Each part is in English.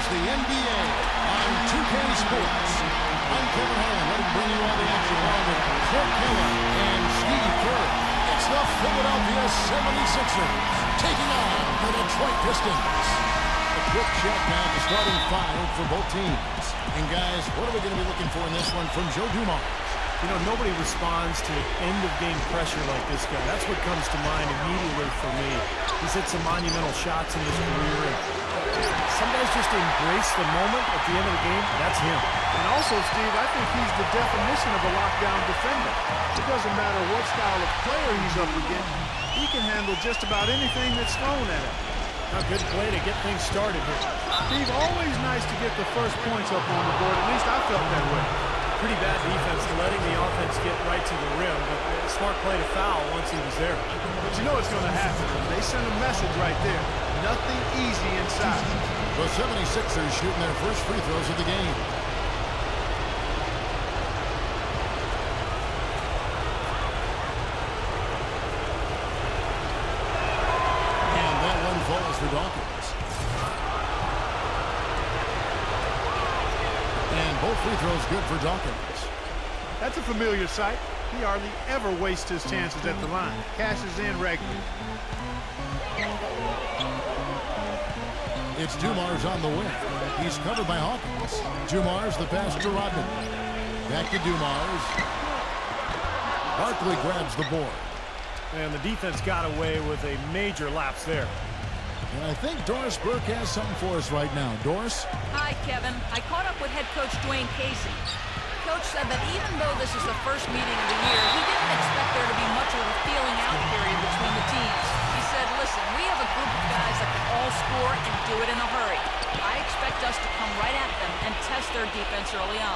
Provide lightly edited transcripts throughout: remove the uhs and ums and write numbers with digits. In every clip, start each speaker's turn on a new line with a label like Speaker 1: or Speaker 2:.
Speaker 1: is the NBA on 2K Sports. I'm Kevin Harlan. Let me bring you all the action along with Clint Miller and Steve Kerr. It's the Philadelphia 76ers taking on the Detroit Pistons. A quick check now the starting five for both teams. And guys, what are we going to be looking for in this one from Joe Dumars?
Speaker 2: You know, nobody responds to end-of-game pressure like this guy. That's what comes to mind immediately for me. He's hit some monumental shots in his career. And some guys just embrace the moment at the end of the game. That's him.
Speaker 3: And also, Steve, I think he's the definition of a lockdown defender. It doesn't matter what style of player he's up against. He can handle just about anything that's thrown at him.
Speaker 2: A good play to get things started here.
Speaker 3: Steve, always nice to get the first points up on the board. At least I felt that way.
Speaker 2: Pretty bad defense letting the offense get right to the rim, but a smart play to foul once he was there.
Speaker 3: But you know what's going to happen. They send a message right there. Nothing easy inside.
Speaker 1: The 76ers shooting their first free throws of the game. And that one falls for Dawkins. And both free throws good for Dawkins.
Speaker 3: That's a familiar sight. He hardly ever wastes his chances at the line. Cashes in regularly.
Speaker 1: It's Dumars on the wing. He's covered by Hawkins. Dumars the pass to Rodman. Back to Dumars. Barkley grabs the board.
Speaker 2: And the defense got away with a major lapse there.
Speaker 1: And I think Doris Burke has something for us right now. Doris?
Speaker 4: Hi, Kevin. I caught up with head coach Dwayne Casey. Coach said that even though this is the first meeting of the year, he didn't expect there to be much of a feeling out period between the teams. He said, listen, we have a group of guys that can all score and do it in a hurry. I expect us to come right at them and test their defense early on.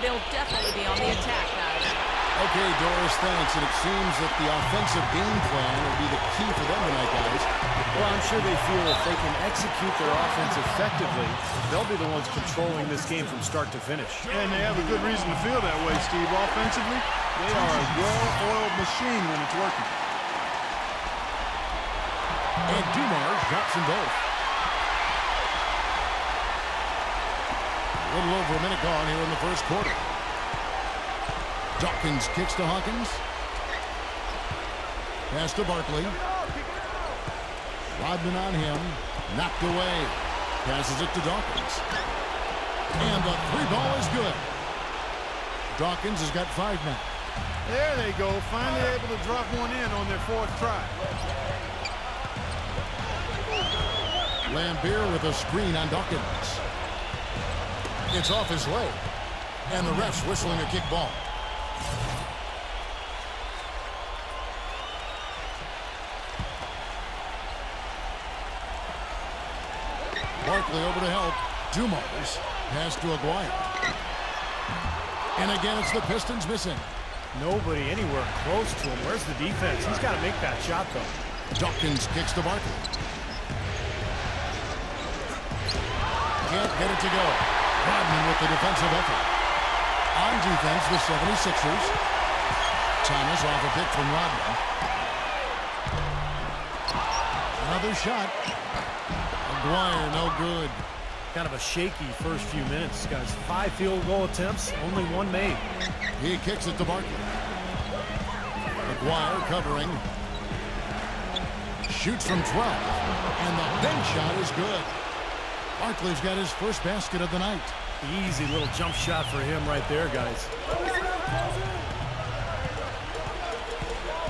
Speaker 4: They'll definitely be on the attack, guys.
Speaker 1: Okay, Doris, thanks. And it seems that the offensive game plan will be the key for them tonight, guys.
Speaker 2: Well, I'm sure they feel if they can execute their offense effectively, they'll be the ones controlling this game from start to finish.
Speaker 3: And they have a good reason to feel that way, Steve. Offensively, they are a well-oiled machine when it's working.
Speaker 1: And Dumars drops them both. A little over a minute gone here in the first quarter. Dawkins kicks to Hawkins. Pass to Barkley. Rodman on him. Knocked away. Passes it to Dawkins. And the three ball is good. Dawkins has got 5 now.
Speaker 3: There they go. Finally able to drop one in on their 4th try.
Speaker 1: Lambeer with a screen on Dawkins. It's off his leg. And the ref's whistling a kick ball. Barkley over to help. Dumars. Pass to Aguirre. And again, it's the Pistons missing.
Speaker 2: Nobody anywhere close to him. Where's the defense? He's got to make that shot, though.
Speaker 1: Dawkins kicks to Barkley. Can't get it to go. Rodman with the defensive effort. On defense, the 76ers. Thomas off a pick from Rodman. Another shot. Aguirre, no good.
Speaker 2: Kind of a shaky first few minutes, guys. 5 field goal attempts, only 1 made.
Speaker 1: He kicks it to Barkley. Aguirre covering. Shoots from 12. And the bank shot is good. Barkley's got his first basket of the night.
Speaker 2: Easy little jump shot for him right there, guys.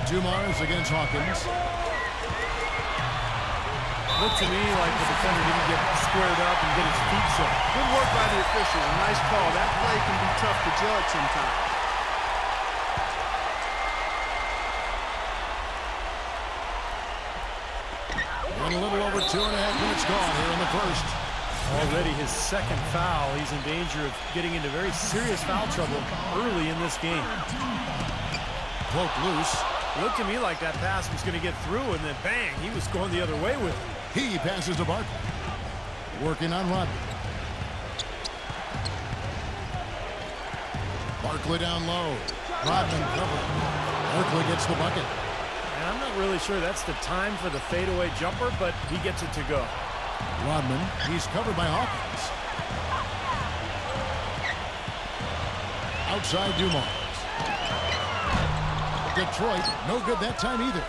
Speaker 1: Dumars against Hawkins.
Speaker 2: Looked to me like the defender didn't get squared up and get his feet set.
Speaker 3: Good work by the officials. A nice call. That play can be tough to judge sometimes.
Speaker 1: And a little over 2.5 minutes gone here in the first.
Speaker 2: Already his 2nd foul. He's in danger of getting into very serious foul trouble early in this game.
Speaker 1: Poked loose.
Speaker 2: Looked to me like that pass was going to get through, and then bang, he was going the other way with it.
Speaker 1: He passes to Barkley. Working on Rodman. Barkley down low. Rodman covering. Barkley gets the bucket.
Speaker 2: And I'm not really sure that's the time for the fadeaway jumper, but he gets it to go.
Speaker 1: Rodman, he's covered by Hawkins. Outside Dumars. Detroit, no good that time either.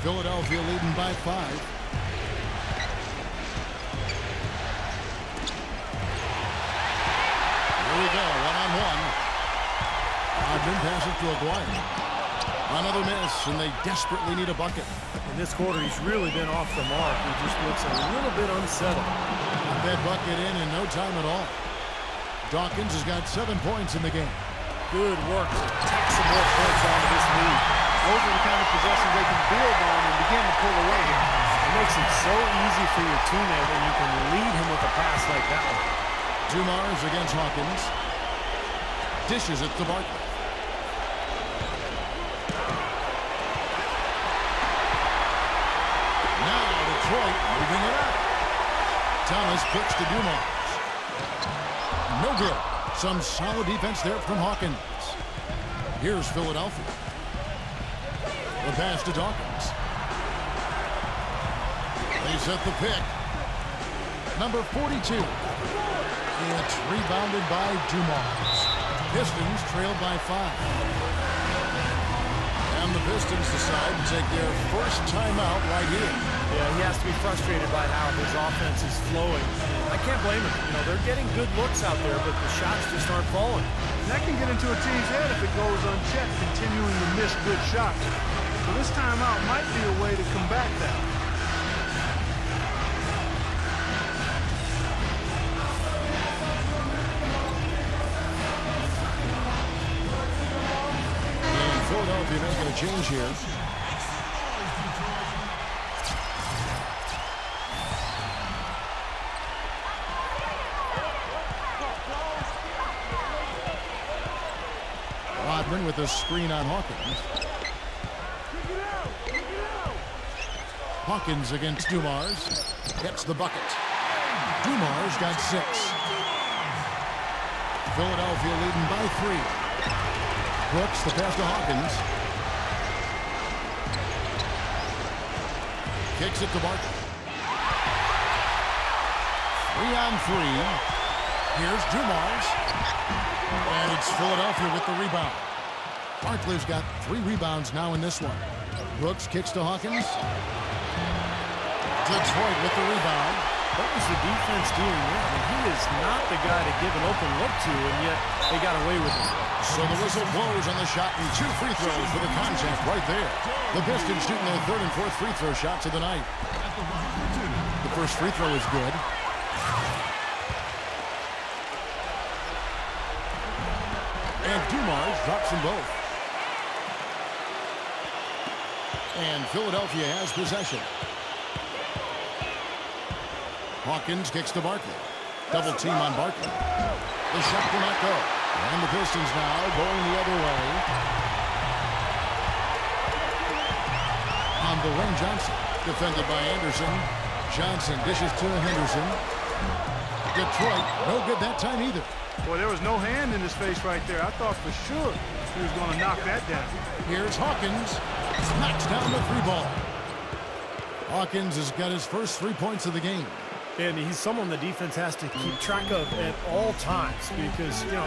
Speaker 1: Philadelphia leading by 5. Here we go, one-on-one. Rodman passes to Aguirre. Another miss, and they desperately need a bucket.
Speaker 2: In this quarter, he's really been off the mark. He just looks a little bit unsettled.
Speaker 1: Got that bucket in no time at all. Dawkins has got 7 points in the game.
Speaker 2: Good work to take some more points out of this lead.
Speaker 3: Those are the kind of possessions they can build on and begin to pull away here.
Speaker 2: It makes it so easy for your teammate when you can lead him with a pass like that one.
Speaker 1: Dumars against Hawkins. Dishes it to Barkley. Now Detroit moving it up. Thomas kicks to Dumars. No good. Some solid defense there from Hawkins. Here's Philadelphia. The pass to Dawkins. They set the pick. Number 42. It's rebounded by Dumars. Pistons trailed by 5. And the Pistons decide to take their first timeout right here.
Speaker 2: Yeah, he has to be frustrated by how his offense is flowing. I can't blame him. You know, they're getting good looks out there, but the shots just aren't falling.
Speaker 3: And that can get into a team's head if it goes unchecked, continuing to miss good shots. So this timeout might be a way to combat that.
Speaker 1: And Philadelphia making a change here. Rodman with a screen on Hawkins. Hawkins against Dumars. Gets the bucket. Dumars got 6. Philadelphia leading by 3. Brooks the pass to Hawkins. Kicks it to Barkley. 3 on 3. Here's Dumars. And it's Philadelphia with the rebound. Barkley's got 3 rebounds now in this one. Brooks kicks to Hawkins. Detroit with the rebound.
Speaker 2: What was the defense doing there? I mean, he is not the guy to give an open look to, and yet they got away with it.
Speaker 1: So the whistle blows on the shot and 2 free throws for the contact right there. The Pistons shooting their 3rd and 4th free throw shots of the night. The first free throw is good. And Dumars drops them both. And Philadelphia has possession. Hawkins kicks to Barkley. Double team on Barkley. The shot will not go. And the Pistons now going the other way. On the wing, Johnson. Defended by Anderson. Johnson dishes to Henderson. Detroit, no good that time either.
Speaker 3: Boy, there was no hand in his face right there. I thought for sure he was going to knock that down.
Speaker 1: Here's Hawkins. Knocks down the 3-ball. Hawkins has got his first 3 points of the game.
Speaker 2: And he's someone the defense has to keep track of at all times because, you know,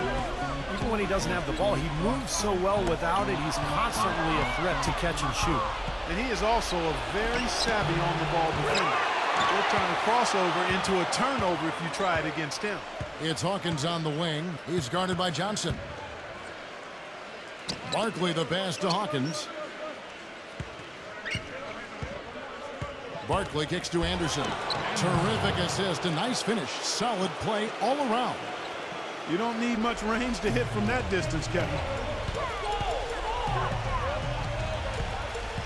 Speaker 2: even when he doesn't have the ball, he moves so well without it. He's constantly a threat to catch and shoot.
Speaker 3: And he is also a very savvy on-the-ball defender. He'll turn a crossover into a turnover if you try it against him.
Speaker 1: It's Hawkins on the wing. He's guarded by Johnson. Barkley the pass to Hawkins. Barkley kicks to Anderson. Terrific assist, a nice finish. Solid play all around.
Speaker 3: You don't need much range to hit from that distance, Kevin.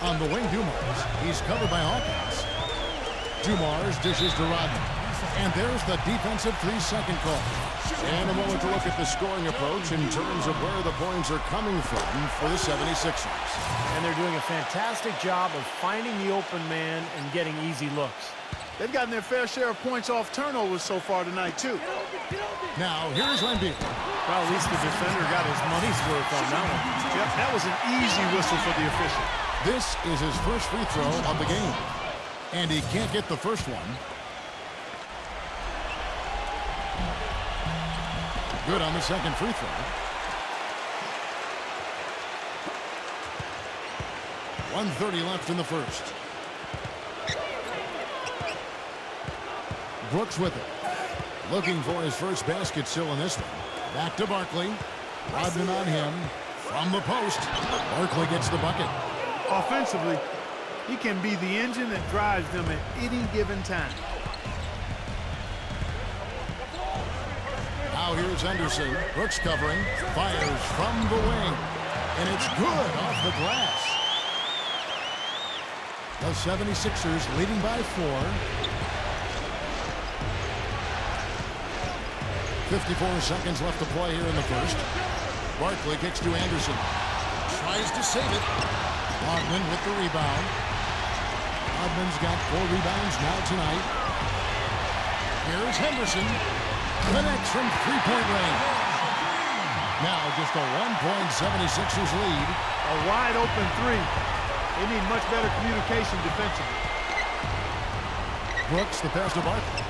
Speaker 1: On the wing, Dumars. He's covered by Hawkins. Dumars dishes to Rodman. And there's the defensive 3-second call. And a moment to look at the scoring approach in terms of where the points are coming from for the 76ers.
Speaker 2: And they're doing a fantastic job of finding the open man and getting easy looks.
Speaker 3: They've gotten their fair share of points off turnovers so far tonight, too.
Speaker 1: Now, here's Embiid.
Speaker 2: Well, at least the defender got his money's worth on that one.
Speaker 3: Yep, that was an easy whistle for the official.
Speaker 1: This is his first free throw of the game. And he can't get the first one. Good on the second free throw. 1:30 left in the first. Brooks with it. Looking for his first basket still in this one. Back to Barkley. Rodman on him. From the post. Barkley gets the bucket.
Speaker 3: Offensively, he can be the engine that drives them at any given time.
Speaker 1: Now here's Henderson. Brooks covering. Fires from the wing. And it's good off the glass. The 76ers leading by 4. 54 seconds left to play here in the first. Barkley kicks to Anderson. Tries to save it. Rodman with the rebound. Rodman's got 4 rebounds now tonight. Here's Henderson. Connects from three-point range. Now just a 1-point 76ers lead.
Speaker 3: A wide-open 3. They need much better communication defensively.
Speaker 1: Brooks, the pass to Barkley.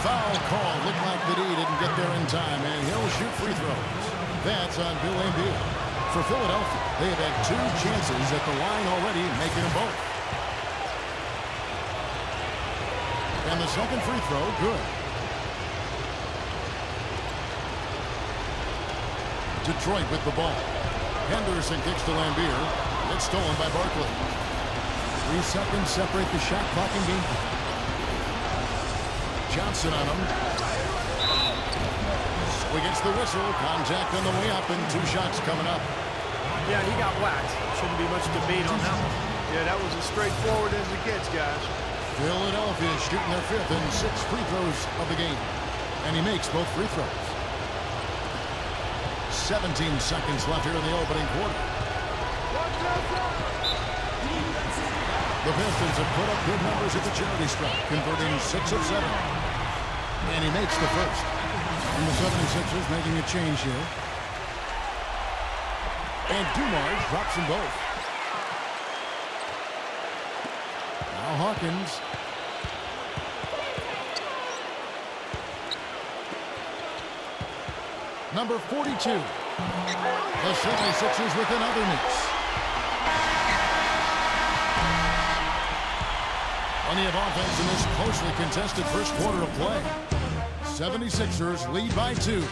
Speaker 1: Foul call. Looked like the D didn't get there in time, and he'll shoot free throws. That's on Bill Embiid. For Philadelphia, they have had 2 chances at the line already, making them both. And the second free throw, good. Detroit with the ball. Henderson kicks to Lambeer. It's stolen by Barkley. 3 seconds separate the shot clock and game. Johnson on him. So he gets the whistle. Contact on the way up and 2 shots coming up.
Speaker 2: Yeah, he got whacked. Shouldn't be much debate on that one.
Speaker 3: Yeah, that was as straightforward as it gets, guys.
Speaker 1: Philadelphia shooting their 5th and 6th free throws of the game. And he makes both free throws. 17 seconds left here in the opening quarter. The Pistons have put up good numbers at the charity stripe, converting 6 of 7. And he makes the first. And the 76ers making a change here. And Dumars drops them both. Now Hawkins. Number 42. The 76ers with another miss. Plenty of offense in this closely contested first quarter of play. 76ers lead by 2.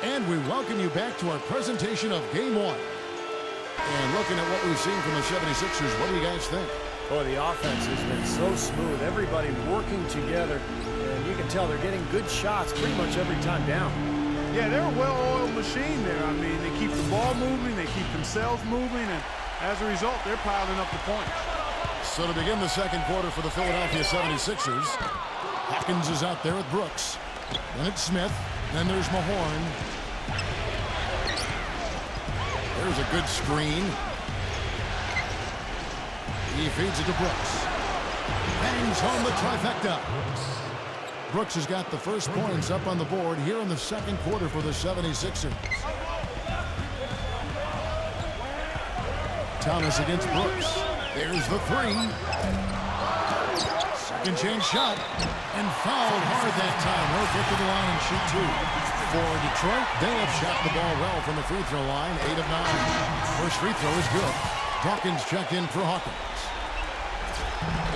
Speaker 1: And we welcome you back to our presentation of Game 1. And looking at what we've seen from the 76ers, what do you guys think?
Speaker 2: Boy, the offense has been so smooth. Everybody working together. And you can tell they're getting good shots pretty much every time down.
Speaker 3: Yeah, they're a well-oiled machine there. I mean, they keep the ball moving, they keep themselves moving, and as a result, they're piling up the points.
Speaker 1: So to begin the second quarter for the Philadelphia 76ers, Hawkins is out there with Brooks. Then it's Smith. Then there's Mahorn. There's a good screen. He feeds it to Brooks. Bangs home the trifecta. Brooks has got the first points up on the board here in the second quarter for the 76ers. Thomas against Brooks. There's the 3. Second chance shot. And fouled hard that time. Won't get to the line and shoot 2. For Detroit, they have shot the ball well from the free throw line. 8 of 9. First free throw is good. Dawkins checked in for Hawkins.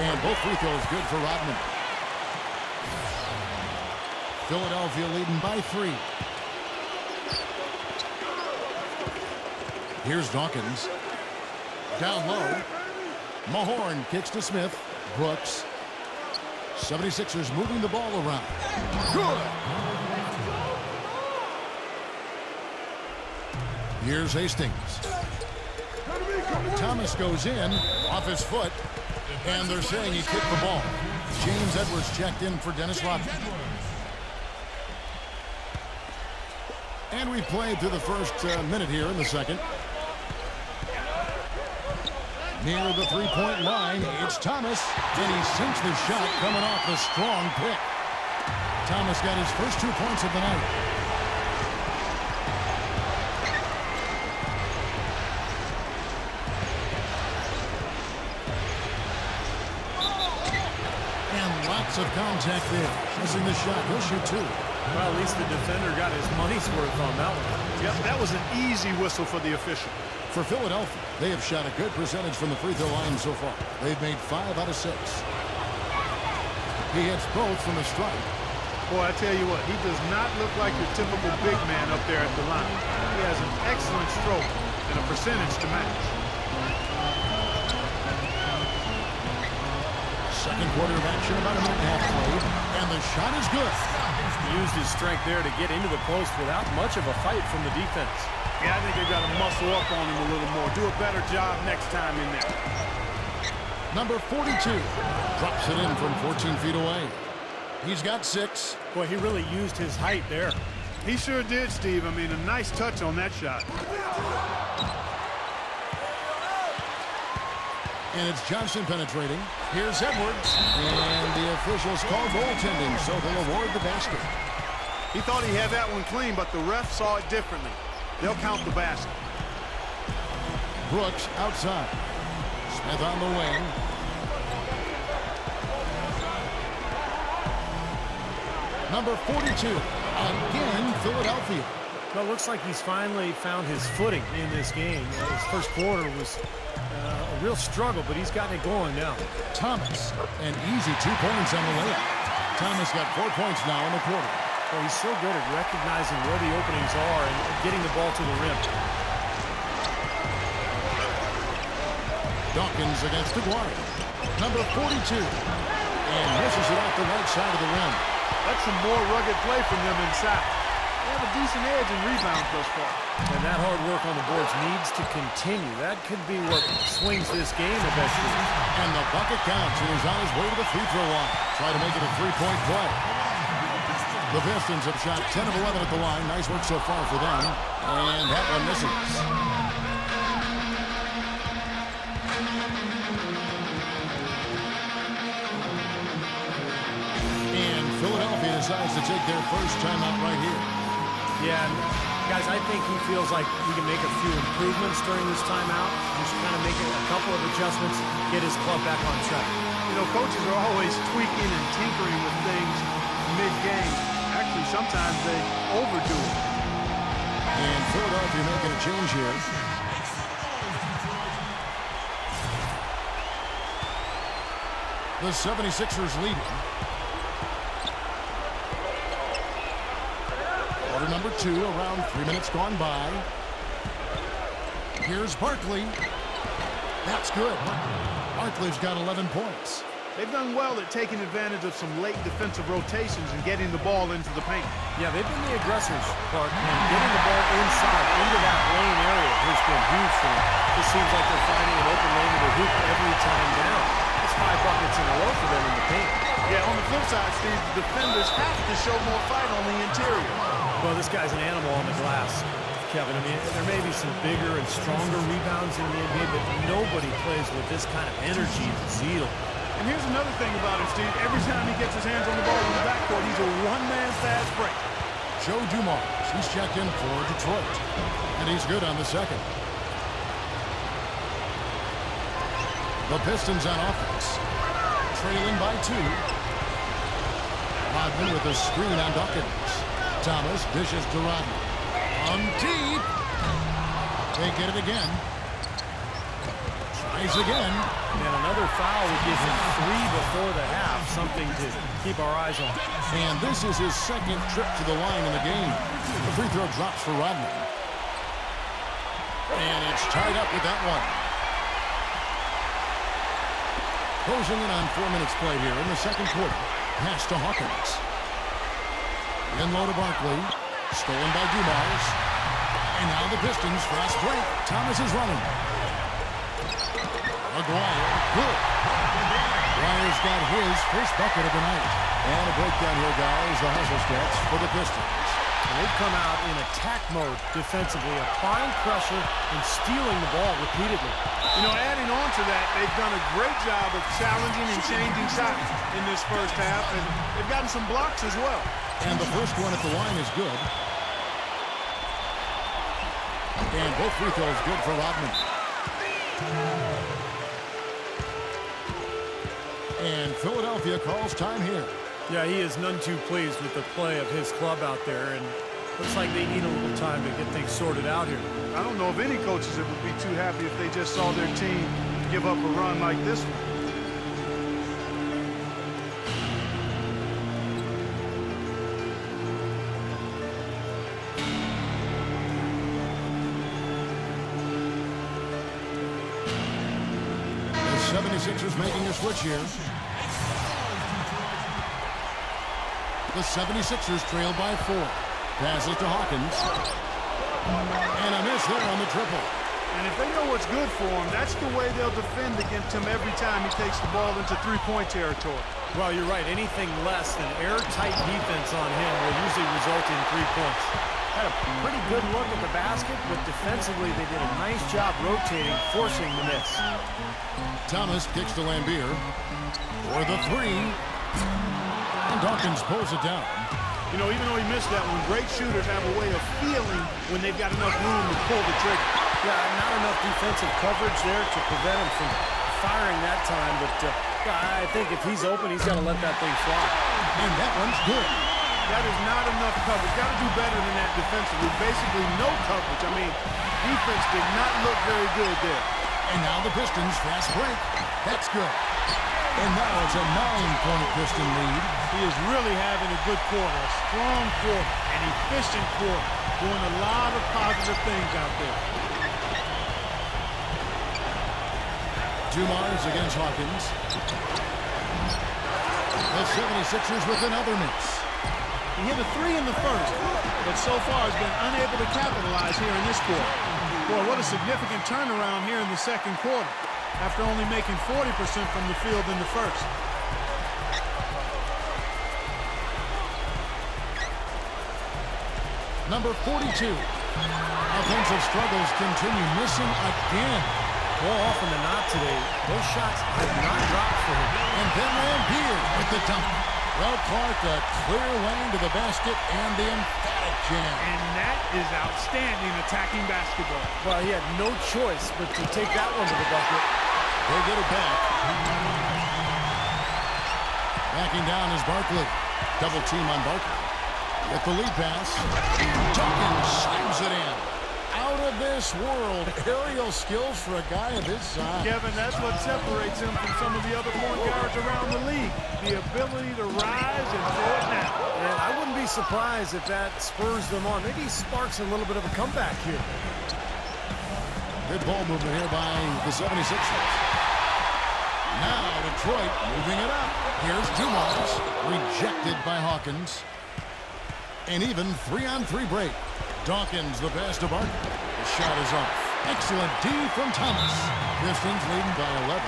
Speaker 1: And both free throws good for Rodman. Philadelphia leading by 3. Here's Dawkins. Down low. Mahorn kicks to Smith. Brooks. 76ers moving the ball around. Good. Here's Hastings. Thomas goes in off his foot. And they're saying he kicked the ball. James Edwards checked in for Dennis Rodman. And we played through the first minute here in the second. Near the three-point line, it's Thomas. And he sinks the shot coming off the strong pick. Thomas got his first 2 points of the night. Lots of contact there. Missing the shot. He'll shoot two.
Speaker 2: Well, at least the defender got his money's worth on that one.
Speaker 3: Yep, that was an easy whistle for the official.
Speaker 1: For Philadelphia, they have shot a good percentage from the free throw line so far. They've made 5 out of 6. He hits both from the stripe.
Speaker 3: Boy, I tell you what, he does not look like your typical big man up there at the line. He has an excellent stroke and a percentage to match.
Speaker 1: Second quarter of action, about a minute and a half played, and the shot is good.
Speaker 2: He used his strength there to get into the post without much of a fight from the defense.
Speaker 3: Yeah, I think they've got to muscle up on him a little more. Do a better job next time in there.
Speaker 1: Number 42 drops it in from 14 feet away. He's got 6.
Speaker 2: Boy, he really used his height there.
Speaker 3: He sure did, Steve. I mean, a nice touch on that shot.
Speaker 1: And it's Johnson penetrating. Here's Edwards. And the officials call goaltending, so they'll award the basket.
Speaker 3: He thought he had that one clean, but the ref saw it differently. They'll count the basket.
Speaker 1: Brooks outside. Smith on the wing. Number 42. Again, Philadelphia.
Speaker 2: Well, it looks like he's finally found his footing in this game. His first quarter was a real struggle, but he's gotten it going now.
Speaker 1: Thomas, an easy 2 points on the layup. Thomas got 4 points now in the quarter.
Speaker 2: Well, he's so good at recognizing where the openings are and getting the ball to the rim.
Speaker 1: Dawkins against Aguirre. Number 42. And misses it off the right side of the rim.
Speaker 3: That's some more rugged play from them inside. They have a decent edge in rebounds thus far.
Speaker 2: And that hard work on the boards needs to continue. That could be what swings this game eventually.
Speaker 1: And the bucket counts. He is on his way to the free throw line. Try to make it a 3-point play. The Pistons have shot 10 of 11 at the line. Nice work so far for them. And that one misses. And Philadelphia decides to take their first timeout right here.
Speaker 2: Yeah, guys, I think he feels like he can make a few improvements during this timeout. Just kind of make a couple of adjustments, get his club back on track.
Speaker 3: You know, coaches are always tweaking and tinkering with things mid-game. Actually, sometimes they overdo it.
Speaker 1: And Philadelphia making a change here. The 76ers leading. Quarter number 2, around 3 minutes gone by. Here's Barkley. That's good. Barkley's got 11 points.
Speaker 3: They've done well at taking advantage of some late defensive rotations and getting the ball into the paint.
Speaker 2: Yeah, they've been the aggressors, Clark, and getting the ball inside, into that lane area has been huge for them. It seems like they're finding an open lane to the hoop every time down. It's 5 buckets in a row for them in the paint.
Speaker 3: Yeah, on the flip side, Steve, the defenders have to show more fight on the interior.
Speaker 2: Well, this guy's an animal on the glass, Kevin. I mean, there may be some bigger and stronger rebounds in the NBA, but nobody plays with this kind of energy and zeal.
Speaker 3: And here's another thing about him, Steve. Every time he gets his hands on the ball in the backcourt, he's a one-man fast break.
Speaker 1: Joe Dumars, he's checked in for Detroit. And he's good on the second. The Pistons on offense. Trailing by 2. Rodman with a screen on Dawkins. Thomas dishes to Rodman. On deep. They get it again. Tries again.
Speaker 2: And another foul would give him 3 before the half, something to keep our eyes on.
Speaker 1: And this is his second trip to the line in the game. The free throw drops for Rodman. And it's tied up with that one. Closing in on 4 minutes played here in the second quarter. Pass to Hawkins. In low to Barkley. Stolen by Dumars. And now the Pistons fast break. Thomas is running. Aguirre, good. Aguirre's got his first bucket of the night. And a breakdown here, guys. The hustle stats for the Pistons.
Speaker 2: And they've come out in attack mode defensively, applying pressure and stealing the ball repeatedly.
Speaker 3: You know, adding on to that, they've done a great job of challenging and changing shots in this first half, and they've gotten some blocks as well.
Speaker 1: And the first one at the line is good. And both free throws good for Rodman. And Philadelphia calls time here.
Speaker 2: Yeah, he is none too pleased with the play of his club out there, and looks like they need a little time to get things sorted out here.
Speaker 3: I don't know of any coaches that would be too happy if they just saw their team give up a run like this one.
Speaker 1: The 76ers making a switch here. The 76ers trail by 4. Passes to Hawkins. And a miss there on the triple.
Speaker 3: And if they know what's good for him, that's the way they'll defend against him every time he takes the ball into three-point territory.
Speaker 2: Well, you're right. Anything less than airtight defense on him will usually result in 3 points. Had a pretty good look at the basket, but defensively they did a nice job rotating, forcing the miss.
Speaker 1: Thomas kicks to Lambeer for the 3. And Dawkins pulls it down.
Speaker 3: You know, even though he missed that one, great shooters have a way of feeling when they've got enough room to pull the trigger.
Speaker 2: Yeah, not enough defensive coverage there to prevent him from firing that time, but I think if he's open, he's got to let that thing fly.
Speaker 1: And that one's good.
Speaker 3: That is not enough coverage. Got to do better than that defensively. Basically no coverage. I mean, defense did not look very good there.
Speaker 1: And now the Pistons fast break. That's good. And now it's a 9-point Piston lead.
Speaker 3: He is really having a good quarter, a strong quarter, an efficient quarter, doing a lot of positive things out there.
Speaker 1: Dumars against Hawkins. The 76ers with another miss.
Speaker 3: He hit a 3 in the first, but so far has been unable to capitalize here in this quarter. Boy, what a significant turnaround here in the second quarter, after only making 40% from the field in the first.
Speaker 1: Number 42. Offensive struggles continue, missing again.
Speaker 2: More often than not today, those shots have not dropped for him.
Speaker 1: And then Lambeer with the dunk. Well, Clark, a clear lane to the basket and the emphatic jam.
Speaker 3: And that is outstanding attacking basketball.
Speaker 2: Well, he had no choice but to take that one to the bucket.
Speaker 1: They get it back. Backing down is Barkley. Double team on Barkley. With the lead pass. Dawkins slams it in. Out of this world. Aerial skills for a guy of his size.
Speaker 3: Kevin, that's what separates him from some of the other point guards around the league. The ability to rise and throw it now.
Speaker 2: And I wouldn't be surprised if that spurs them on. Maybe sparks a little bit of a comeback here.
Speaker 1: Good ball movement here by the 76ers. Now Detroit moving it up. Here's Dumars. Rejected by Hawkins. And even 3-on-3 break. Dawkins, the pass to Barkley. The shot is off. Excellent D from Thomas. Pistons leading by 11.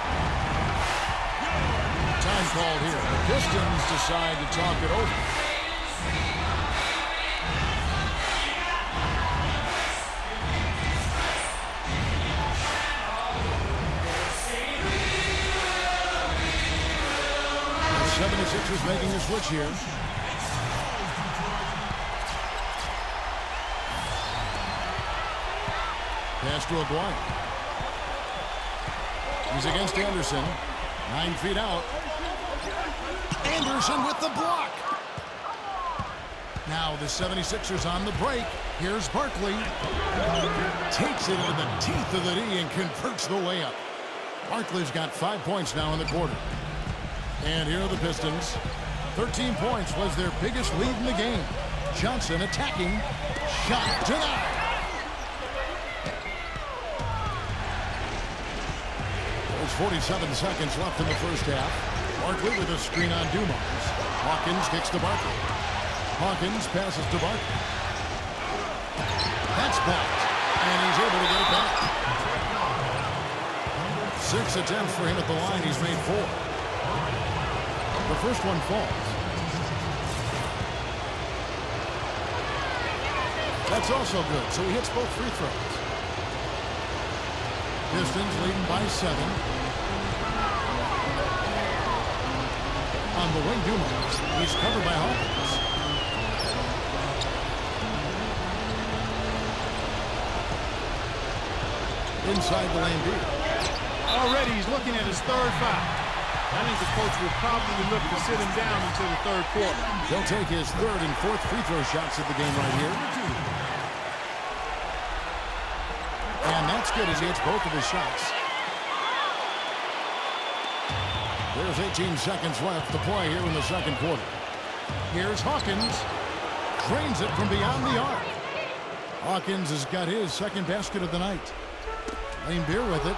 Speaker 1: Time called here. The Pistons decide to talk it over. The 76ers making a switch here. Pass to Aguirre. He's against Anderson. 9 feet out. Anderson with the block. Now the 76ers on the break. Here's Barkley. Takes it into the teeth of the D and converts the layup. Barkley's got 5 points now in the quarter. And here are the Pistons. 13 points was their biggest lead in the game. Johnson attacking. Shot denied. There's 47 seconds left in the first half. Barkley with a screen on Dumars. Hawkins kicks to Barkley. Hawkins passes to Barkley. That's blocked. And he's able to get it back. 6 attempts for him at the line. He's made 4. The first one falls. That's also good. So he hits both free throws. Pistons leading by 7. On the wing, Dumars. He's covered by Hawkins. Inside the Lambeer.
Speaker 3: Already he's looking at his third foul. I think the coach will probably look to sit him down until the third quarter.
Speaker 1: He'll take his third and fourth free throw shots of the game right here. And that's good as he hits both of his shots. There's 18 seconds left to play here in the second quarter. Here's Hawkins. Drains it from beyond the arc. Hawkins has got his second basket of the night. Lane Beer with it.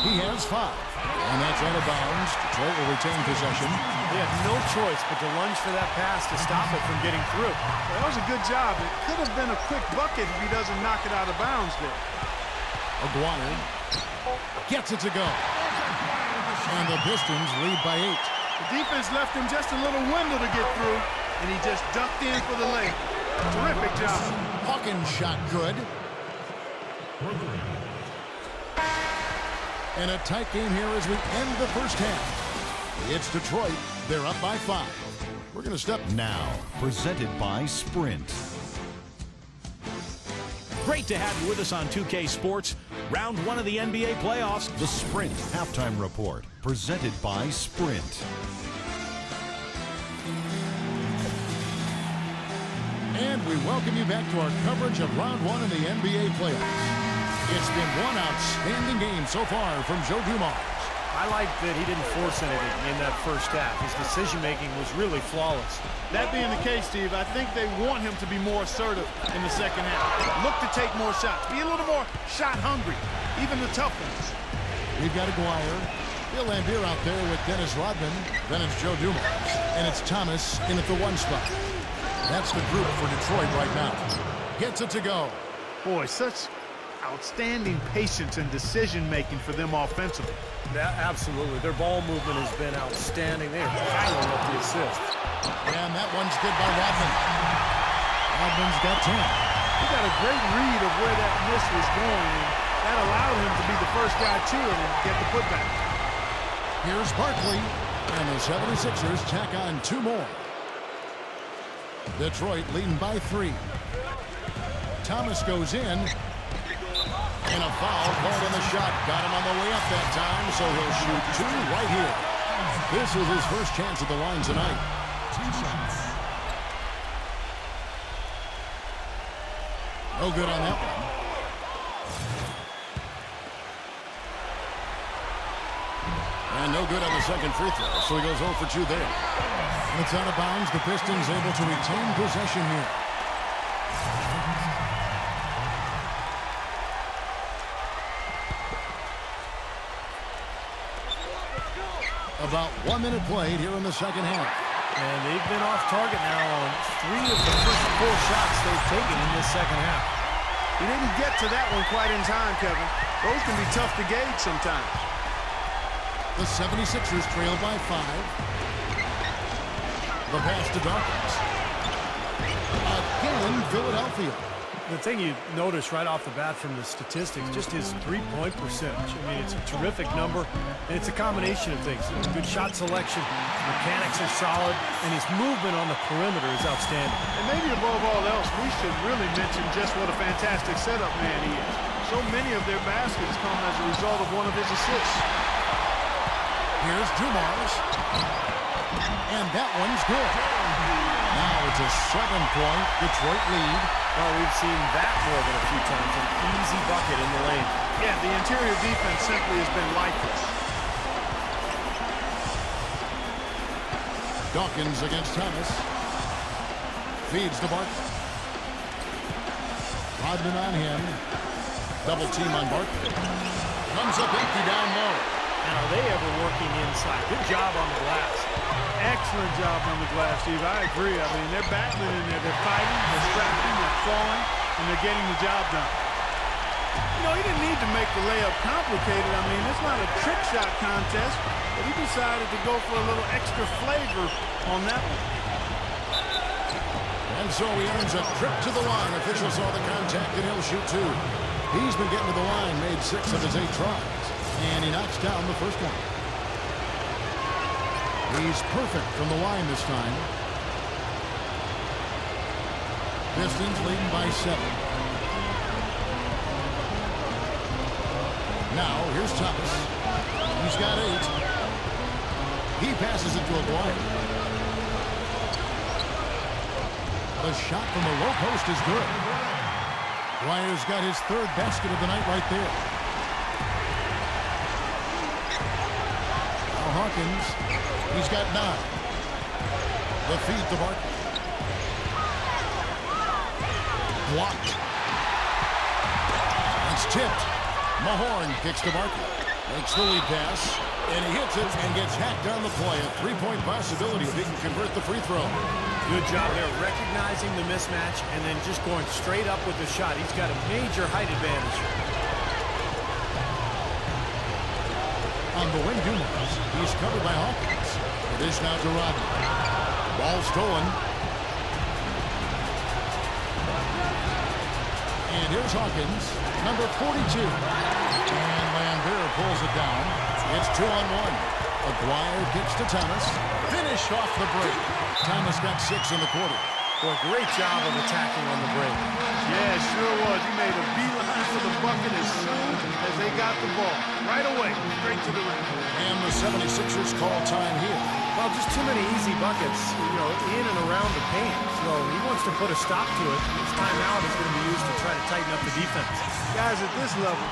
Speaker 1: He has 5. And that's out of bounds. Detroit will retain possession.
Speaker 2: They had no choice but to lunge for that pass to stop it from getting through.
Speaker 3: Well, that was a good job. It could have been a quick bucket if he doesn't knock it out of bounds there.
Speaker 1: Aguirre gets it to go. And the Pistons lead by 8.
Speaker 3: The defense left him just a little window to get through, and he just ducked in for the lay. Terrific job.
Speaker 1: Hawkins shot good. And a tight game here as we end the first half. It's Detroit. They're up by 5. We're going to step
Speaker 5: now. Presented by Sprint.
Speaker 6: Great to have you with us on 2K Sports. Round 1 of the NBA playoffs.
Speaker 5: The Sprint Halftime Report. Presented by Sprint.
Speaker 1: And we welcome you back to our coverage of Round 1 of the NBA playoffs. It's been one outstanding game so far from Joe Dumars.
Speaker 2: I like that he didn't force anything in that first half. His decision-making was really flawless.
Speaker 3: That being the case, Steve, I think they want him to be more assertive in the second half. Look to take more shots. Be a little more shot-hungry, even the tough ones.
Speaker 1: We've got Aguirre, Bill Lambier out there with Dennis Rodman. Then it's Joe Dumars. And it's Thomas in at the 1 spot. That's the group for Detroit right now. Gets it to go.
Speaker 3: Boy, such outstanding patience and decision-making for them offensively.
Speaker 2: Yeah, absolutely. Their ball movement has been outstanding. They're piling up the assists.
Speaker 1: And that one's good by Rodman. Rodman's got 10.
Speaker 3: He got a great read of where that miss was going, and that allowed him to be the first guy to it and get the putback.
Speaker 1: Here's Barkley, and the 76ers tack on 2 more. Detroit leading by 3. Thomas goes in. And a foul called on the shot. Got him on the way up that time, so he'll shoot 2 right here. This is his first chance at the line tonight.
Speaker 5: 2 shots.
Speaker 1: No good on that one. And no good on the second free throw, so he goes 0 for 2 there. And it's out of bounds. The Pistons able to retain possession here. About 1 minute played here in the second half.
Speaker 2: And they've been off target now on 3 of the first 4 shots they've taken in this second half.
Speaker 3: He didn't get to that one quite in time, Kevin. Those can be tough to gauge sometimes.
Speaker 1: The 76ers trail by 5. The pass to Dawkins. Again, Philadelphia.
Speaker 2: The thing you notice right off the bat from the statistics, just his three-point percentage. I mean, it's a terrific number, and it's a combination of things. Good shot selection, mechanics are solid, and his movement on the perimeter is outstanding.
Speaker 3: And maybe above all else, we should really mention just what a fantastic setup man he is. So many of their baskets come as a result of one of his assists.
Speaker 1: Here's Dumars. And that one's good. Now it's a 7-point Detroit lead.
Speaker 2: Well, we've seen that more than a few times. An easy bucket in the lane.
Speaker 3: Yeah, the interior defense simply has been lifeless.
Speaker 1: Dawkins against Thomas. Feeds to Barkley. Rodman on him. Double team on Barkley. Comes up empty down low.
Speaker 2: And are they ever working inside? Good job on the glass.
Speaker 3: Excellent job on the glass, Steve. I agree. I mean, they're battling in there. They're fighting, they're scrapping, they're falling, and they're getting the job done. You know, he didn't need to make the layup complicated. I mean, it's not a trick shot contest, but he decided to go for a little extra flavor on that one.
Speaker 1: And so he earns a trip to the line. Officials saw the contact, and he'll shoot 2. He's been getting to the line, made 6 of his 8 tries, and he knocks down the first one. He's perfect from the line this time. Pistons leading by 7. Now, here's Thomas. He's got 8. He passes it to Aguirre. The shot from the low post is good. Aguirre's got his third basket of the night right there. Now Hawkins, he's got 9. The feed to Barkley. Blocked. It's tipped. Mahorn kicks to Barkley. Makes the lead pass. And he hits it and gets hacked on the play. A 3-point possibility if he can convert the free throw.
Speaker 2: Good job there recognizing the mismatch and then just going straight up with the shot. He's got a major height advantage.
Speaker 1: On the wing, Dumas. He's covered by Hawkins. It is now to Rodney. Ball stolen. And here's Hawkins, number 42. And Lambert pulls it down. It's 2-on-1. Aguirre kicks to Thomas. Finish off the break. Thomas got 6 in the quarter.
Speaker 2: Boy, great job of attacking on the break.
Speaker 3: Yeah, it sure was. He made a beeline for the bucket as soon as they got the ball. Right away, straight to the rim.
Speaker 1: And the 76ers call time here.
Speaker 2: Well, just too many easy buckets, in and around the paint. So he wants to put a stop to it. His timeout is going to be used to try to tighten up the defense.
Speaker 3: Guys at this level,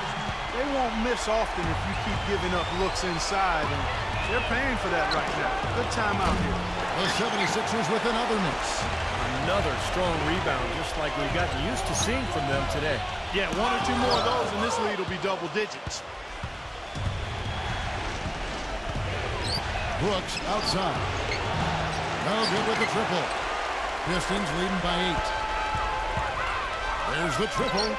Speaker 3: they won't miss often if you keep giving up looks inside, and they're paying for that right now. Good timeout here.
Speaker 1: The 76ers with another miss.
Speaker 2: Another strong rebound, just like we've gotten used to seeing from them today.
Speaker 3: Yeah, 1 or 2 more of those, and this lead will be double digits.
Speaker 1: Brooks outside. No good with the triple. Pistons leading by 8. There's the triple.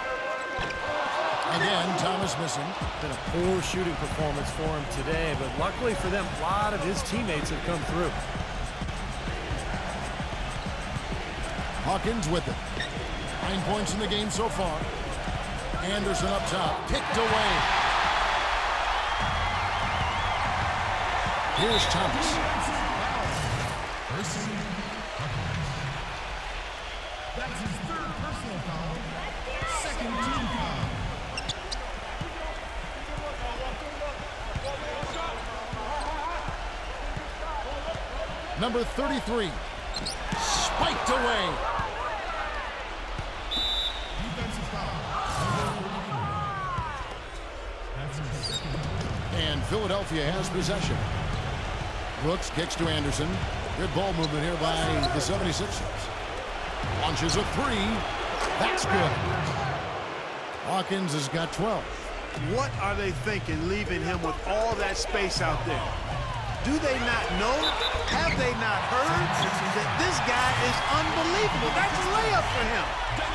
Speaker 1: Again, Thomas missing.
Speaker 2: Been a poor shooting performance for him today, but luckily for them, a lot of his teammates have come through.
Speaker 1: Hawkins with it. 9 points in the game so far. Anderson up top. Picked away. Here's Thomas.
Speaker 7: That's his 3rd personal foul. 2nd team foul.
Speaker 1: Number 33. Spiked away.
Speaker 7: Defensive foul. That's his 2nd.
Speaker 1: And Philadelphia has possession. Brooks kicks to Anderson. Good ball movement here by the 76ers. Launches a 3. That's good. Hawkins has got 12.
Speaker 3: What are they thinking leaving him with all that space out there? Do they not know? Have they not heard that this guy is unbelievable? That's a layup for him.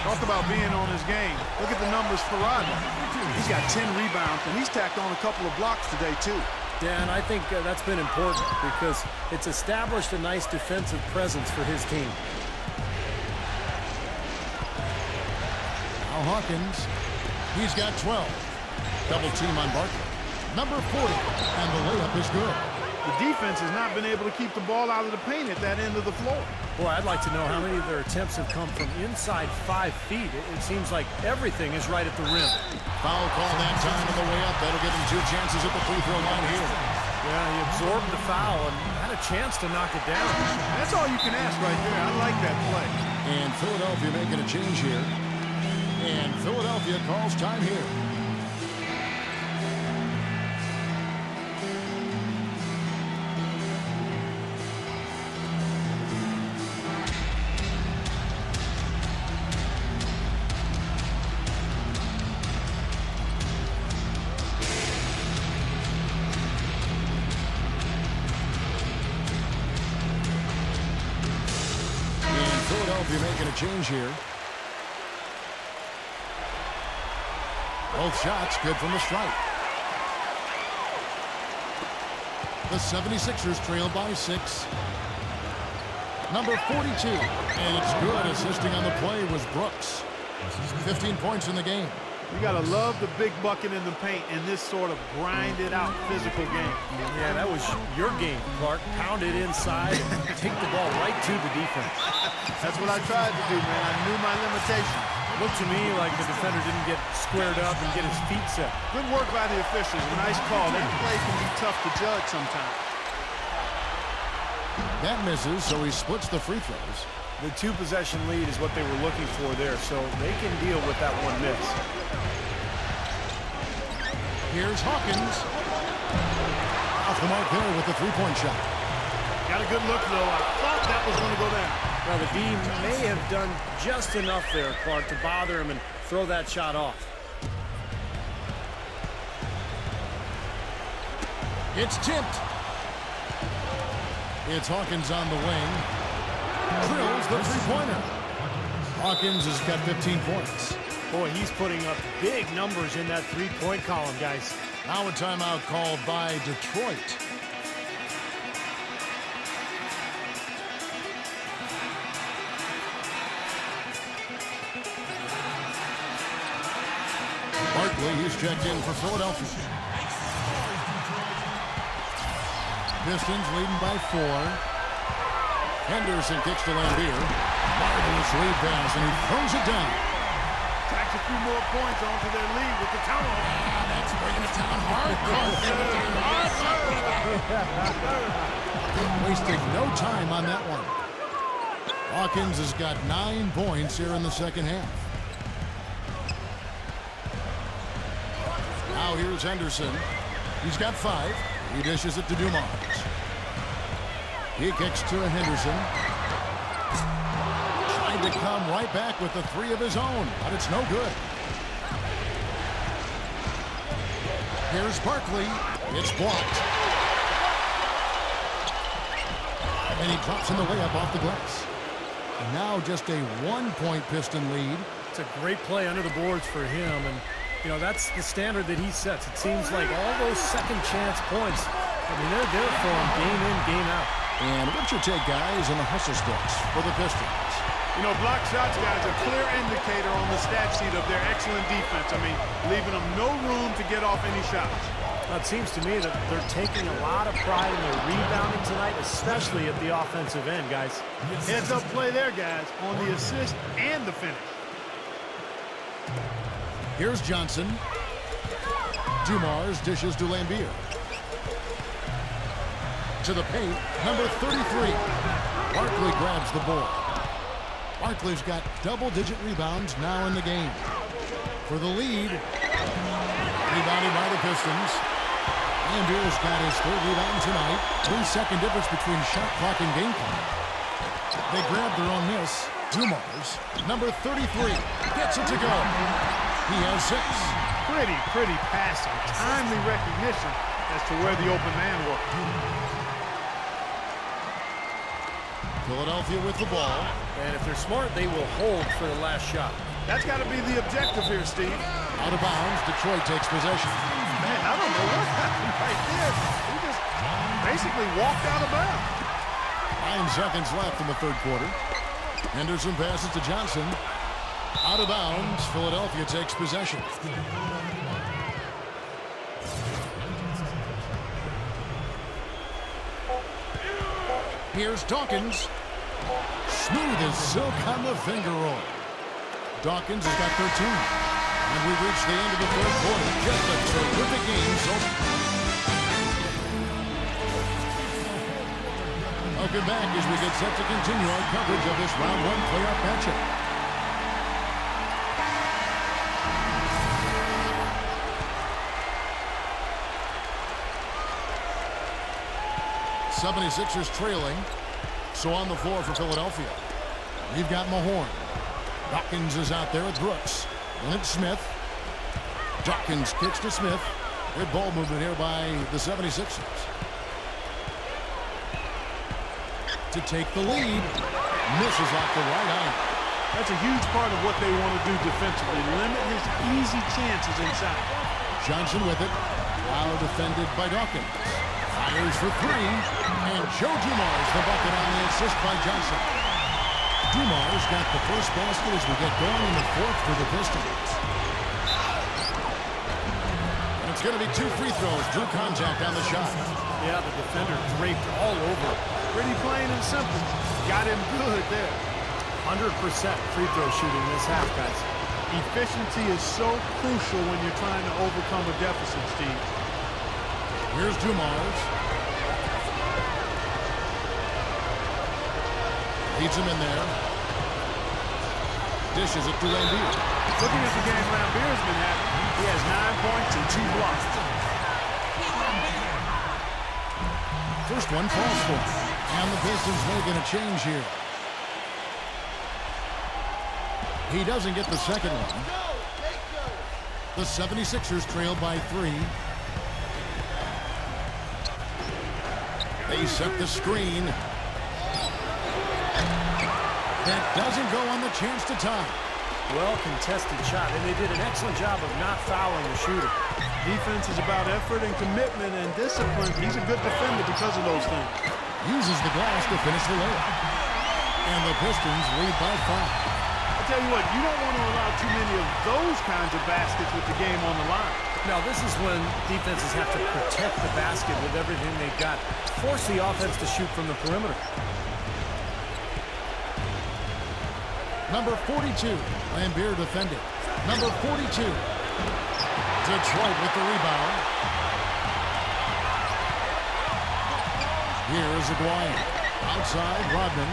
Speaker 3: Talk about being on his game. Look at the numbers for Rodney. He's got 10 rebounds, and he's tacked on a couple of blocks today, too.
Speaker 2: Yeah, and I think that's been important because it's established a nice defensive presence for his team.
Speaker 1: Now Hawkins, he's got 12. Double team on Barkley. Number 40, and the layup is good.
Speaker 3: The defense has not been able to keep the ball out of the paint at that end of the floor.
Speaker 2: Boy, I'd like to know how many of their attempts have come from inside 5 feet. It seems like everything is right at the rim.
Speaker 1: Foul call that time on the way up. That'll give him 2 chances at the free throw line here.
Speaker 2: Yeah, he absorbed the foul and had a chance to knock it down.
Speaker 3: That's all you can ask right there. I like that play.
Speaker 1: And Philadelphia making a change here. And Philadelphia calls time here. Philadelphia making a change here. Both shots good from the strike. The 76ers trail by 6. Number 42. And it's good. Assisting on the play was Brooks. 15 points in the game.
Speaker 3: You got to love the big bucket in the paint in this sort of grinded-out physical game.
Speaker 2: Yeah, that was your game, Clark. Pound it inside and take the ball right to the defense.
Speaker 3: That's what I tried to do, man. I knew my limitations.
Speaker 2: Looked to me like the defender didn't get squared up and get his feet set.
Speaker 3: Good work by the officials. A nice call. That play can be tough to judge sometimes.
Speaker 1: That misses, so he splits the free throws.
Speaker 2: The two-possession lead is what they were looking for there, so they can deal with that one miss.
Speaker 1: Here's Hawkins. Off the mark there with the three-point shot.
Speaker 3: Got a good look, though. I thought that was going to go down.
Speaker 2: Well, the D may have done just enough there, Clark, to bother him and throw that shot off.
Speaker 1: It's tipped. It's Hawkins on the wing. Drills the three-pointer. Hawkins has got 15 points.
Speaker 2: Boy, he's putting up big numbers in that three-point column, guys.
Speaker 1: Now a timeout called by Detroit. Barkley, he's checked in for Philadelphia. Pistons leading by 4. Henderson kicks to Lambeer. Marvelous lead pass, and he throws it down.
Speaker 3: Tracks a few more points onto their lead with the tomahawk.
Speaker 1: That's bringing it down hard. Wasting no time on that one. Hawkins has got 9 points here in the second half. Now here's Henderson. He's got 5. He dishes it to Dumars. He kicks to Henderson. Trying to come right back with the 3 of his own, but it's no good. Here's Barkley. It's blocked. And he drops in the layup off the glass. And now just a 1-point Piston lead.
Speaker 2: It's a great play under the boards for him, and you know, that's the standard that he sets. It seems like all those second chance points, I mean, they're there for him game in, game out.
Speaker 1: And what's your take, guys, on the hustle sticks for the Pistons?
Speaker 3: You know, block shots, guys, a clear indicator on the stat sheet of their excellent defense. I mean, leaving them no room to get off any shots.
Speaker 2: Well, it seems to me that they're taking a lot of pride in their rebounding tonight, especially at the offensive end, guys.
Speaker 3: Heads-up play there, guys, on the assist and the finish.
Speaker 1: Here's Johnson. Dumars dishes to Lambeer. To the paint, number 33. Barkley grabs the ball. Barkley's got double-digit rebounds now in the game. For the lead, rebounded by the Pistons. Lambeer's got his 3rd rebound tonight. 3-second difference between shot clock and game clock. They grab their own miss. Dumars, number 33, gets it to go. He has 6.
Speaker 3: Pretty passing. Timely recognition as to where the open man was.
Speaker 1: Philadelphia with the ball.
Speaker 2: And if they're smart, they will hold for the last shot.
Speaker 3: That's got to be the objective here, Steve.
Speaker 1: Out of bounds, Detroit takes possession.
Speaker 3: Man, I don't know what happened right there. He just basically walked out of bounds.
Speaker 1: 9 seconds left in the 3rd quarter. Henderson passes to Johnson. Out of bounds, Philadelphia takes possession. Here's Dawkins. Smooth as silk on the finger roll. Dawkins has got 13. And we've reached the end of the 3rd quarter. Just a terrific game so far. Welcome back as we get set to continue our coverage of this round 1 playoff matchup. 76ers trailing. So on the floor for Philadelphia. You've got Mahorn. Dawkins is out there with Brooks. And it's Smith. Dawkins kicks to Smith. Good ball movement here by the 76ers. To take the lead. Misses off the right eye.
Speaker 3: That's a huge part of what they want to do defensively. Limit his easy chances inside.
Speaker 1: Johnson with it. Now defended by Dawkins. Fires for 3. And Joe Dumars the bucket on the assist by Johnson. Dumars got the first basket as we get going in the 4th for the Pistons. And it's going to be 2 free throws. Drew contact on the shot.
Speaker 2: Yeah, the defender draped all over.
Speaker 3: Pretty plain and simple. Got him good there.
Speaker 2: 100% free throw shooting this half, guys.
Speaker 3: Efficiency is so crucial when you're trying to overcome a deficit, Steve.
Speaker 1: Here's Dumars. Feeds him in there. Dishes it to Lambeer.
Speaker 3: Looking at the game Lambeer's been having, he has 9 points and 2 blocks.
Speaker 1: First one falls for him. And the Pistons making a change here. He doesn't get the second one. The 76ers trail by 3. They set the screen. That doesn't go on the chance to tie.
Speaker 2: Well contested shot, and they did an excellent job of not fouling the shooter.
Speaker 3: Defense is about effort and commitment and discipline. He's a good defender because of those things.
Speaker 1: Uses the glass to finish the layup. And the Pistons lead by 5.
Speaker 3: I tell you what, you don't want to allow too many of those kinds of baskets with the game on the line.
Speaker 2: Now, this is when defenses have to protect the basket with everything they've got. Force the offense to shoot from the perimeter.
Speaker 1: Number 42, Lambeer defending. Number 42, Detroit with the rebound. Here is Aguirre. Outside, Rodman.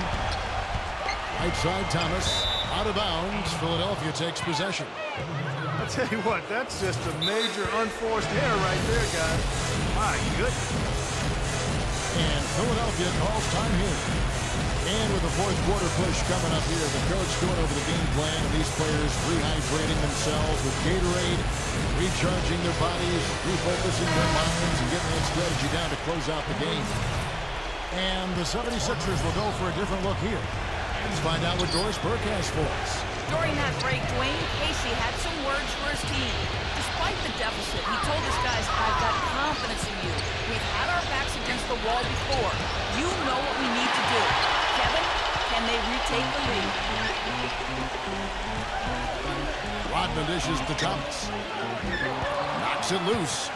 Speaker 1: Right side, Thomas. Out of bounds, Philadelphia takes possession.
Speaker 3: I tell you what, that's just a major unforced error right there, guys. My goodness.
Speaker 1: And Philadelphia calls time here. And with the fourth quarter push coming up here, the coach going over the game plan, and these players rehydrating themselves with Gatorade, recharging their bodies, refocusing their minds, and getting that strategy down to close out the game. And the 76ers will go for a different look here. Let's find out what Doris Burke has for us.
Speaker 4: During that break, Dwayne Casey had some words for his team. Despite the deficit, he told his guys, I've got confidence in you. We've had our backs against the wall before. You know what we need to do. Kevin, can they retake the lead?
Speaker 1: Rodman dishes to Thomas. Knocks it loose.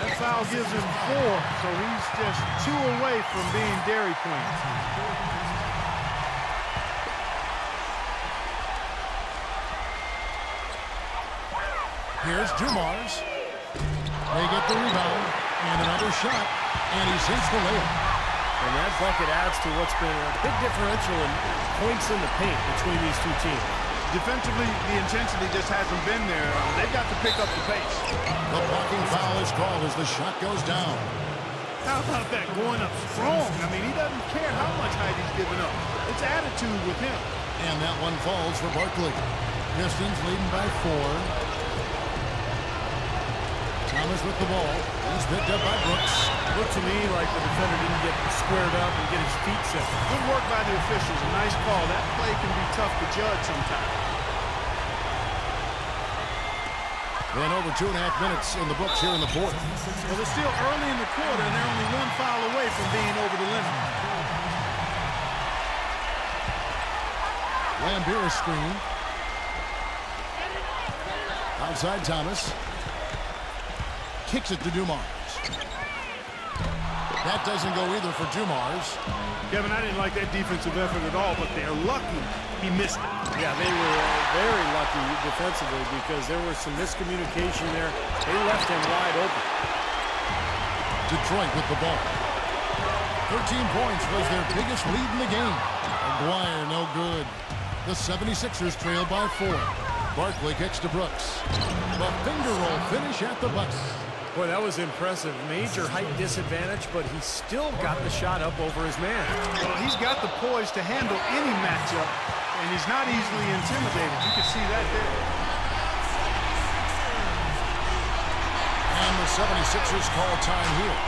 Speaker 3: That foul gives him 4, so he's just 2 away from being Dairy Queen.
Speaker 1: Here's Dumars. They get the rebound and another shot, and he sinks the layup.
Speaker 2: And that bucket adds to what's been a big differential in points in the paint between these two teams.
Speaker 3: Defensively, the intensity just hasn't been there. They've got to pick up the pace.
Speaker 1: The blocking foul is called as the shot goes down.
Speaker 3: How about that going up strong? I mean, he doesn't care how much height he's giving up. It's attitude with him.
Speaker 1: And that one falls for Barkley. Pistons leading by 4. Thomas with the ball. He's picked up by Brooks.
Speaker 2: Looked to me like the defender didn't get squared up and get his feet set.
Speaker 3: Good work by the officials. A nice call. That play can be tough to judge sometimes.
Speaker 1: And over 2.5 minutes in the books here in the fourth.
Speaker 3: Well, it's still early in the quarter, and they're only 1 foul away from being over the limit.
Speaker 1: Lambeer screen. Outside Thomas. Kicks it to Dumars. That doesn't go either for Dumars.
Speaker 3: Kevin, I didn't like that defensive effort at all, but they're lucky he missed it.
Speaker 2: Yeah, they were very lucky defensively because there was some miscommunication there. They left him wide open.
Speaker 1: Detroit with the ball. 13 points was their biggest lead in the game. Aguirre no good. The 76ers trail by 4. Barkley kicks to Brooks. The finger roll finish at the bus.
Speaker 2: Boy, that was impressive. Major height disadvantage, but he still got the shot up over his man.
Speaker 3: Well, he's got the poise to handle any matchup, and he's not easily intimidated. You can see that there.
Speaker 1: And the 76ers call time here.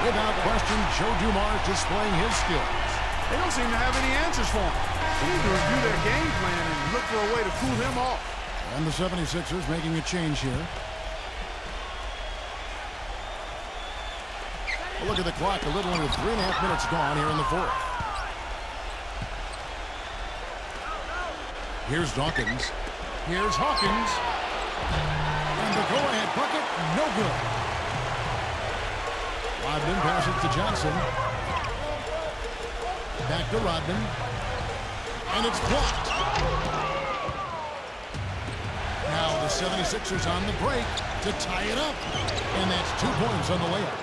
Speaker 1: Without question, Joe Dumars displaying his skills.
Speaker 3: They don't seem to have any answers for him. They need to review their game plan and look for a way to cool him off.
Speaker 1: And the 76ers making a change here. A look at the clock, a little under 3.5 minutes gone here in the fourth. Here's Dawkins. Here's Hawkins. And the go-ahead bucket, no good. Rodman passes to Johnson. Back to Rodman. And it's blocked. Now the 76ers on the break to tie it up. And that's 2 points on the layup.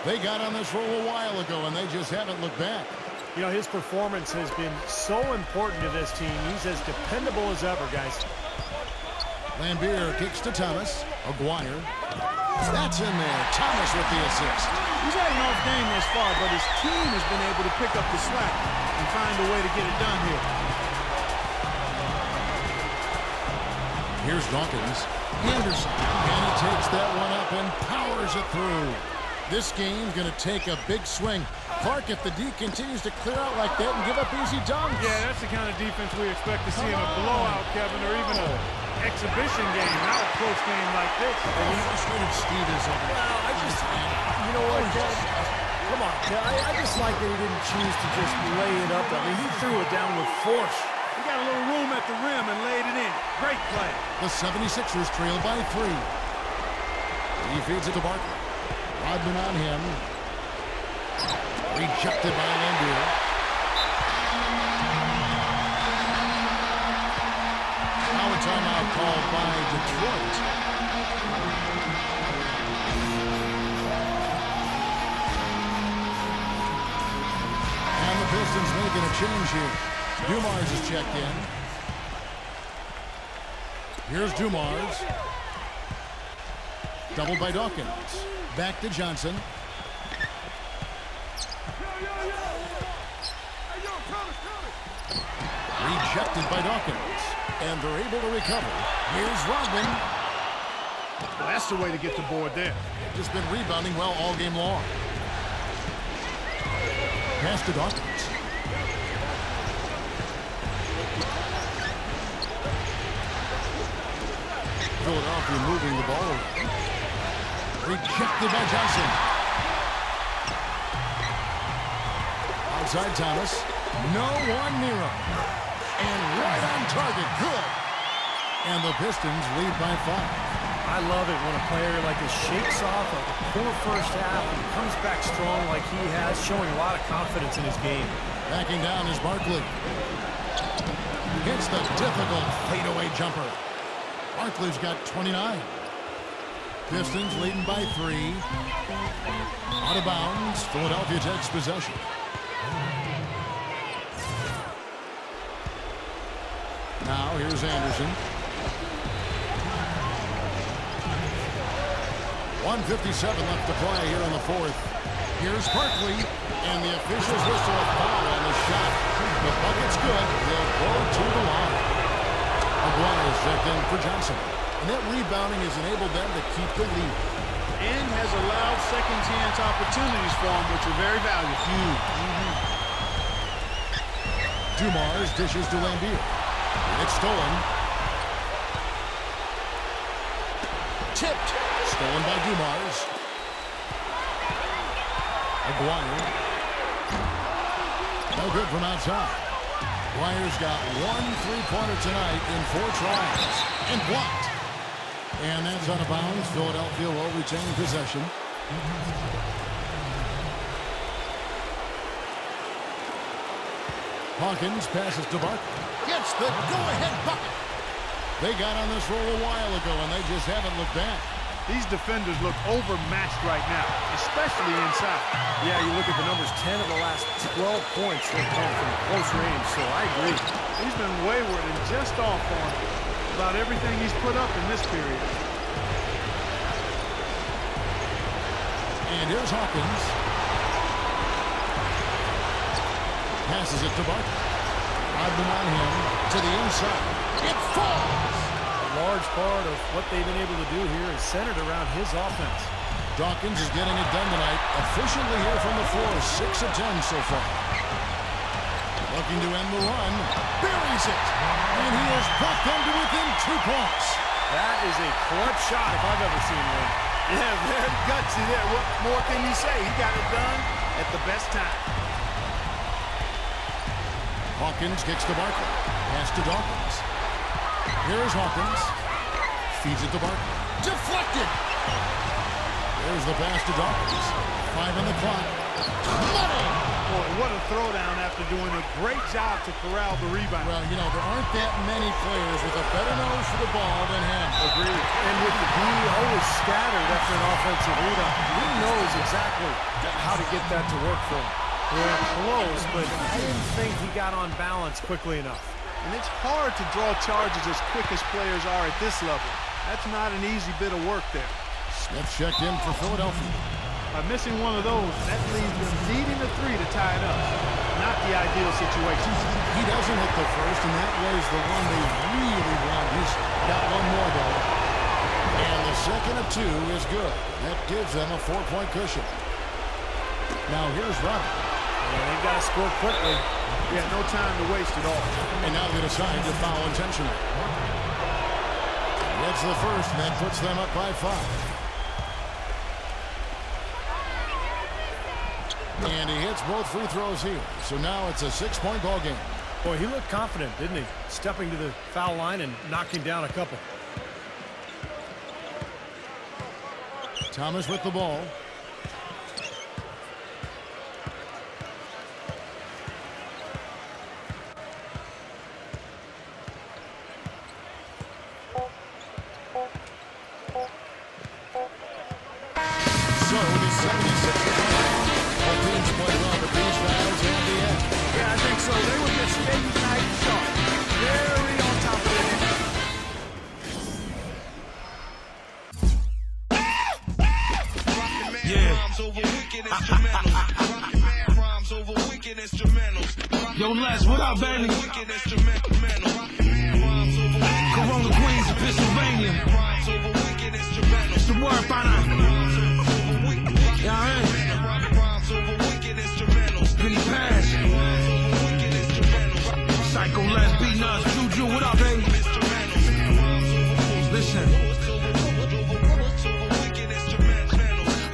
Speaker 1: They got on this roll a while ago, and they just haven't looked back.
Speaker 2: You know, his performance has been so important to this team. He's as dependable as ever, guys.
Speaker 1: Lambier kicks to Thomas. Aguirre. That's in there. Thomas with the assist.
Speaker 3: He's had an off game thus far, but his team has been able to pick up the slack and find a way to get it done here.
Speaker 1: Here's Dawkins. Anderson. And he takes that one up and powers it through. This game's going to take a big swing. Clark, if the D continues to clear out like that and give up easy dunks.
Speaker 3: Yeah, that's the kind of defense we expect to see in a blowout, Kevin, or even an exhibition game, not a close game like this.
Speaker 1: How frustrated Steve is over it.
Speaker 2: Well, you know what, Kev? Come on, Kev. I just like that he didn't choose to just lay it up. I mean, he threw it down with force.
Speaker 3: He got a little room at the rim and laid it in. Great play.
Speaker 1: The 76ers trail by 3. He feeds it to Barkley. Rodman on him. Rejected by Lambier. Now a timeout called by Detroit. And the Pistons making a change here. Dumars is checked in. Here's Dumars. Doubled by Dawkins. Back to Johnson. Rejected by Dawkins. And they're able to recover. Here's Rodman.
Speaker 3: Well, that's the way to get the board there.
Speaker 1: Just been rebounding well all game long. Pass to Dawkins. Philadelphia moving the ball around. Rejected by Johnson. Outside Thomas. No one near him. And right on target. Good. And the Pistons lead by 5.
Speaker 2: I love it when a player like this shakes off a poor first half and comes back strong like he has, showing a lot of confidence in his game.
Speaker 1: Backing down is Barkley. Hits the difficult fadeaway jumper. Barkley's got 29. Pistons leading by 3. Out of bounds. Philadelphia takes possession. Now here's Anderson. 1:57 left to play here in the 4th. Here's Barkley, and the officials whistle a foul on the shot. The bucket's good. They'll go to the line. Aguirre checked in for Johnson. And that rebounding has enabled them to keep the lead.
Speaker 3: And has allowed second chance opportunities for him, which are very valuable. Huge.
Speaker 1: Dumars dishes to Lambier. It's stolen. Tipped. Stolen by Dumars. Aguirre. No good from outside. Aguirre's got 1 3-pointer tonight in 4 tries. And blocked. And that's out of bounds. Philadelphia will retain possession. Hawkins passes to Barkley. Gets the go-ahead bucket. They got on this roll a while ago, and they just haven't looked back.
Speaker 3: These defenders look overmatched right now, especially inside.
Speaker 2: Yeah, you look at the numbers, 10 of the last 12 points have come from close range, so I agree.
Speaker 3: He's been wayward and just off on about everything he's put up in this period.
Speaker 1: And here's Hawkins. Passes it to Barkley. Rodman on him to the inside. It falls!
Speaker 2: A large part of what they've been able to do here is centered around his offense.
Speaker 1: Dawkins is getting it done tonight. Efficiently here from the floor. 6 of 10 so far. Looking to end the run. Buries it. And he has brought them to within 2 points.
Speaker 2: That is a clutch shot if I've ever seen one.
Speaker 3: Yeah, very gutsy there. What more can you say? He got it done at the best time.
Speaker 1: Hawkins kicks to Barkley. Pass to Dawkins. Here's Hawkins. Feeds it to Barkley. Deflected. There's the pass to Dawkins. 5 on the clock. Money!
Speaker 3: Boy, what a throwdown after doing a great job to corral the rebound.
Speaker 1: Well, you know, there aren't that many players with a better nose for the ball than him.
Speaker 2: Agreed. And with the D always scattered after an offensive rebound, he knows exactly how to get that to work for him. Yeah, close, but I didn't think he got on balance quickly enough.
Speaker 3: And it's hard to draw charges as quick as players are at this level. That's not an easy bit of work there.
Speaker 1: Smith checked in for Philadelphia.
Speaker 3: By missing one of those, that leaves them needing a three to tie it up. Not the ideal situation.
Speaker 1: He doesn't hit the first, and that was the one they really want. He's got one more, though. And the second of two is good. That gives them a 4-point cushion. Now here's Robert.
Speaker 2: Yeah, they've got to score quickly.
Speaker 3: Yeah, no time to waste at all.
Speaker 1: And now they decide to foul intentionally. Gets the first, and that puts them up by 5. And he hits both free throws here. So now it's a 6-point ball game.
Speaker 2: Boy, he looked confident, didn't he? Stepping to the foul line and knocking down a couple.
Speaker 1: Thomas with the ball. So the 76ers both teams play well, but these fouls in the end.
Speaker 3: Yeah, I think so. They were just skating nice and sharp. Very on top of their game.
Speaker 8: Yo, Les, what up, baby? Corona, Queens, and Pennsylvania. It's the word by now. Yeah, I Penny Pass. Psycho, Les, B-Nuts, Juju, what up, baby? Listen.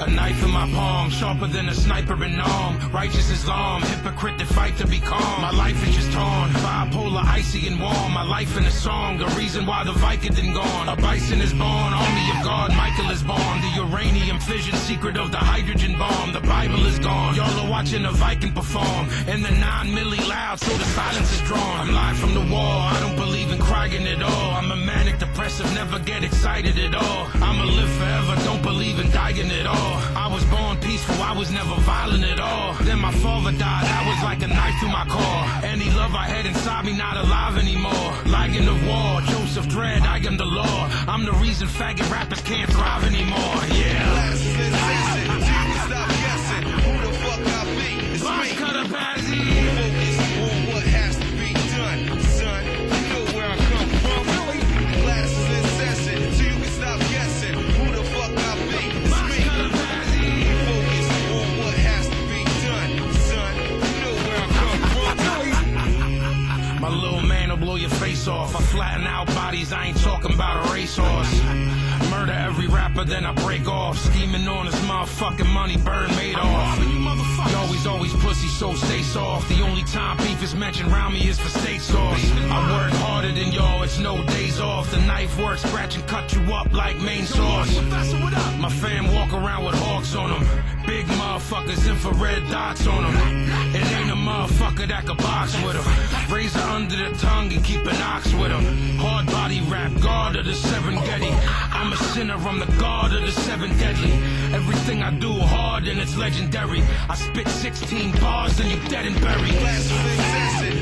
Speaker 8: A knife in my palm, sharper than a sniper in arm. Righteous Islam, hypocrite that fight to be calm. My life is just torn, bipolar, icy and warm. My life in a song, the reason why the Vicodin gone. A bison is born, army of God, Michael is born. The uranium fission, secret of the hydrogen bomb. The Bible is gone, y'all are watching a Viking perform. And the 9 milli loud, so the silence is drawn. I'm live from the wall, I don't believe in crying at all. I'm a manic depressive, never get excited at all. I'ma live forever, don't believe in dying at all. I was born peaceful, I was never violent at all. Then my father died, that was like a knife through my core. Any love I had inside me, not alive anymore. Lion of war, Joseph Dredd, I am the law. I'm the reason faggot rappers can't thrive anymore, yeah.
Speaker 9: Stop guessing, who the fuck I be? It's me. Focus on what has to be done, son. You know where I come from. Glasses in session, so you can stop guessing, who the fuck I be? It's me. Focus on what has to be done, son. You know where I come from.
Speaker 8: My little man will blow your face off. I flatten out bodies, I ain't talking about a racehorse. Murder every rapper, then I break off. Scheming on this motherfucking money, burn made off. Always pussy, so stay soft. The only time beef is mentioned around me is for steak sauce. I work harder than y'all, it's no days off. The knife works, scratch and cut you up like main sauce. My fam walk around with hawks on them. Big motherfuckers, infrared dots on them. It ain't a motherfucker that could box with them. Razor under the tongue and keep an ox with them. Hard body rap, guard of the 7 Getty. I'm a sinner, I'm the god of the 7 deadly. Everything I do hard and it's legendary. I spit 16 bars and you dead and buried.
Speaker 9: Glasses in session,